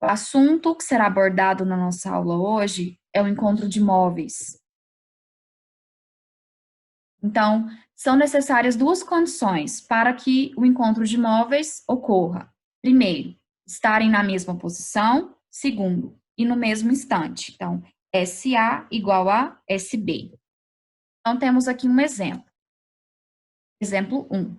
O assunto que será abordado na nossa aula hoje é o encontro de móveis. Então, são necessárias duas condições para que o encontro de móveis ocorra. Primeiro, estarem na mesma posição. Segundo, e no mesmo instante. Então, SA igual a SB. Então, temos aqui um exemplo. Exemplo 1.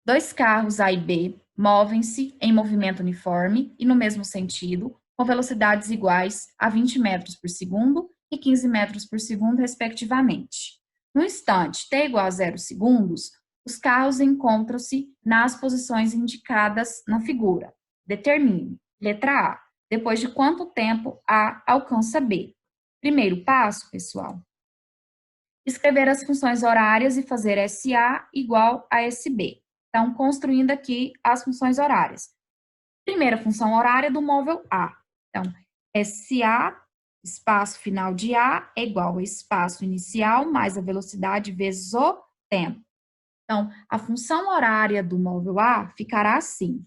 Dois carros A e B movem-se em movimento uniforme e no mesmo sentido, com velocidades iguais a 20 metros por segundo e 15 metros por segundo, respectivamente. No instante t igual a 0 segundos, os carros encontram-se nas posições indicadas na figura. Determine. Letra A. Depois de quanto tempo A alcança B? Primeiro passo, pessoal, escrever as funções horárias e fazer SA igual a SB. Então, construindo aqui as funções horárias. Primeira função horária do móvel A. Então, SA, espaço final de A, é igual ao espaço inicial mais a velocidade vezes o tempo. Então, a função horária do móvel A ficará assim.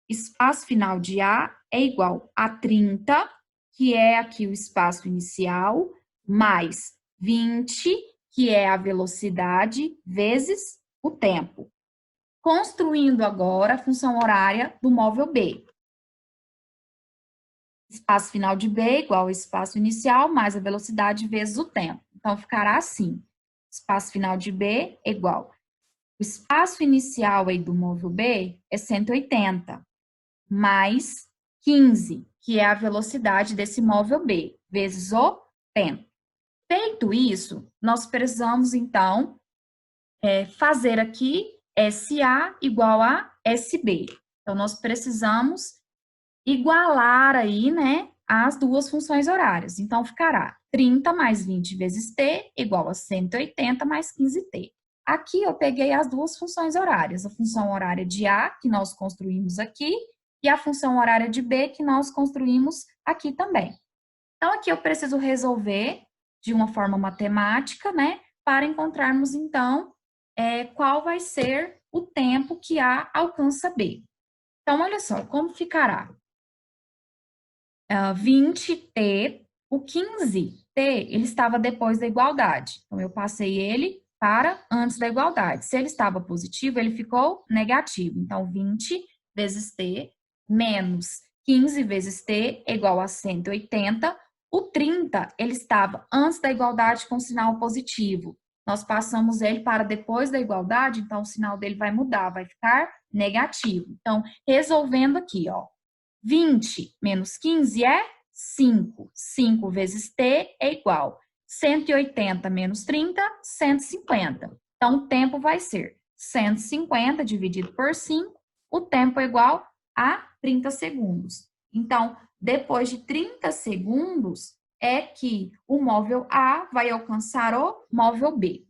Espaço final de A é igual a 30, que é aqui o espaço inicial, mais 20, que é a velocidade, vezes o tempo. Construindo agora a função horária do móvel B. Espaço final de B igual ao espaço inicial, mais a velocidade, vezes o tempo. Então, ficará assim. Espaço final de B é igual. O espaço inicial aí do móvel B é 180, mais 15, que é a velocidade desse móvel B, vezes o tempo. Feito isso, nós precisamos, então, fazer aqui SA igual a SB. Então, nós precisamos igualar aí, né, as duas funções horárias. Então, ficará 30 mais 20 vezes T igual a 180 mais 15T. Aqui eu peguei as duas funções horárias, a função horária de A, que nós construímos aqui, e a função horária de B, que nós construímos aqui também. Então, aqui eu preciso resolver de uma forma matemática, né, para encontrarmos, então, qual vai ser o tempo que A alcança B. Então, olha só, como ficará? 20T, o 15T, ele estava depois da igualdade. Então, eu passei ele para antes da igualdade. Se ele estava positivo, ele ficou negativo. Então, 20 vezes T menos 15 vezes T é igual a 180. O 30, ele estava antes da igualdade com sinal positivo. Nós passamos ele para depois da igualdade, então o sinal dele vai mudar, vai ficar negativo. Então, resolvendo aqui, ó, 20 menos 15 é 5. 5 vezes T é igual. 180 menos 30, 150. Então, o tempo vai ser 150 dividido por 5. O tempo é igual a 30 segundos. Então, depois de 30 segundos, é que o móvel A vai alcançar o móvel B.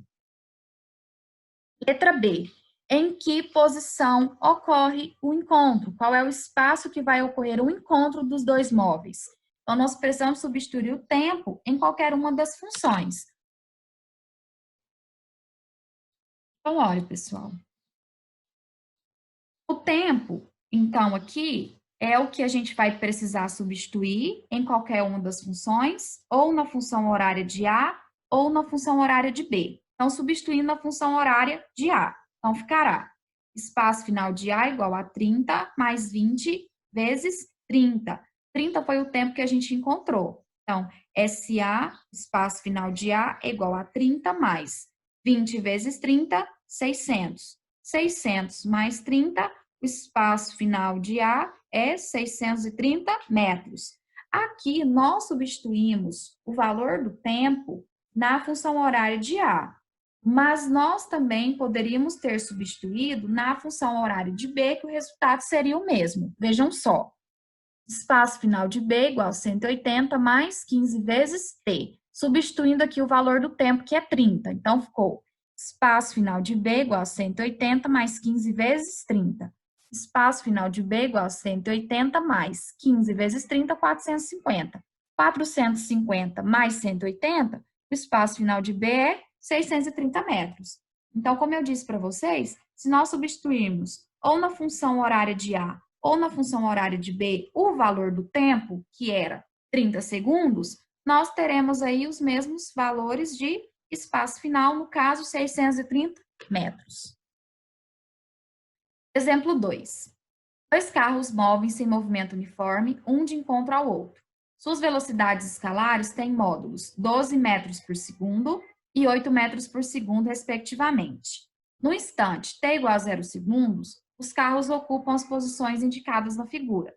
Letra B. Em que posição ocorre o encontro? Qual é o espaço que vai ocorrer o encontro dos dois móveis? Então, nós precisamos substituir o tempo em qualquer uma das funções. Então, olha, pessoal. O tempo, então, aqui, é o que a gente vai precisar substituir em qualquer uma das funções, ou na função horária de A, ou na função horária de B. Então, substituindo a função horária de A. Então, ficará espaço final de A igual a 30 mais 20 vezes 30. 30 foi o tempo que a gente encontrou. Então, SA, espaço final de A, é igual a 30 mais 20 vezes 30, 600. 600 mais 30, o espaço final de A é 630 metros. Aqui, nós substituímos o valor do tempo na função horária de A, mas nós também poderíamos ter substituído na função horária de B, que o resultado seria o mesmo. Vejam só. Espaço final de B igual a 180 mais 15 vezes T. Substituindo aqui o valor do tempo, que é 30. Então, ficou espaço final de B igual a 180 mais 15 vezes 30. Espaço final de B igual a 180 mais 15 vezes 30, 450. 450 mais 180, o espaço final de B é 630 metros. Então, como eu disse para vocês, se nós substituirmos ou na função horária de A ou na função horária de B o valor do tempo, que era 30 segundos, nós teremos aí os mesmos valores de espaço final, no caso, 630 metros. Exemplo 2. 2 carros movem-se em movimento uniforme, um de encontro ao outro. Suas velocidades escalares têm módulos 12 metros por segundo e 8 metros por segundo, respectivamente. No instante t igual a 0 segundos, os carros ocupam as posições indicadas na figura.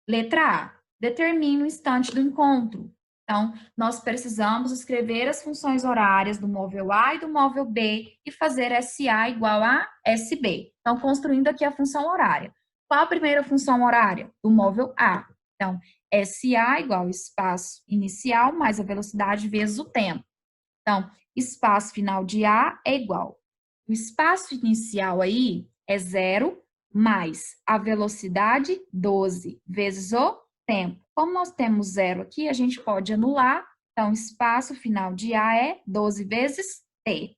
Letra A. Determine o instante do encontro. Então, nós precisamos escrever as funções horárias do móvel A e do móvel B e fazer SA igual a SB. Então, construindo aqui a função horária. Qual a primeira função horária? Do móvel A. Então, SA igual ao espaço inicial mais a velocidade vezes o tempo. Então, espaço final de A é igual. O espaço inicial aí é 0 mais a velocidade 12 vezes o tempo. Como nós temos 0 aqui, a gente pode anular. Então, espaço final de A é 12 vezes T.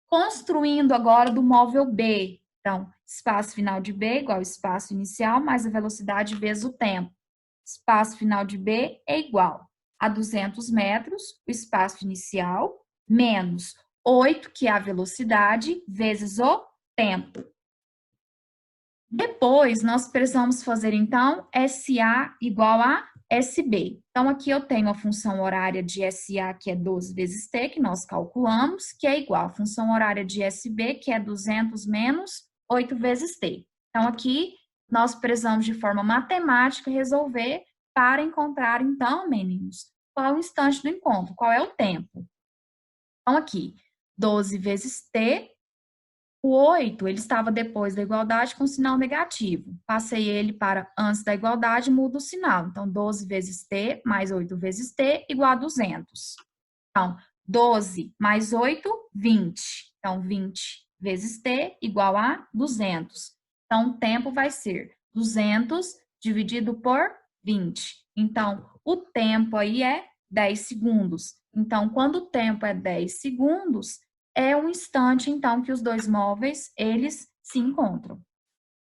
Construindo agora do móvel B. Então, espaço final de B igual ao espaço inicial mais a velocidade vezes o tempo. Espaço final de B é igual a 200 metros, o espaço inicial, menos 8, que é a velocidade, vezes o tempo. Depois, nós precisamos fazer, então, SA igual a SB. Então, aqui eu tenho a função horária de SA, que é 12 vezes T, que nós calculamos, que é igual à função horária de SB, que é 200 menos 8 vezes T. Então, aqui, nós precisamos, de forma matemática, resolver para encontrar, então, meninos, qual é o instante do encontro, qual é o tempo. Então, aqui, 12 vezes T, o 8, ele estava depois da igualdade com sinal negativo. Passei ele para antes da igualdade, muda o sinal. Então, 12 vezes T mais 8 vezes T igual a 200. Então, 12 mais 8, 20. Então, 20 vezes T igual a 200. Então, o tempo vai ser 200 dividido por 20. Então, o tempo aí é 10 segundos. Então, quando o tempo é 10 segundos, é um instante, então, que os dois móveis, eles se encontram.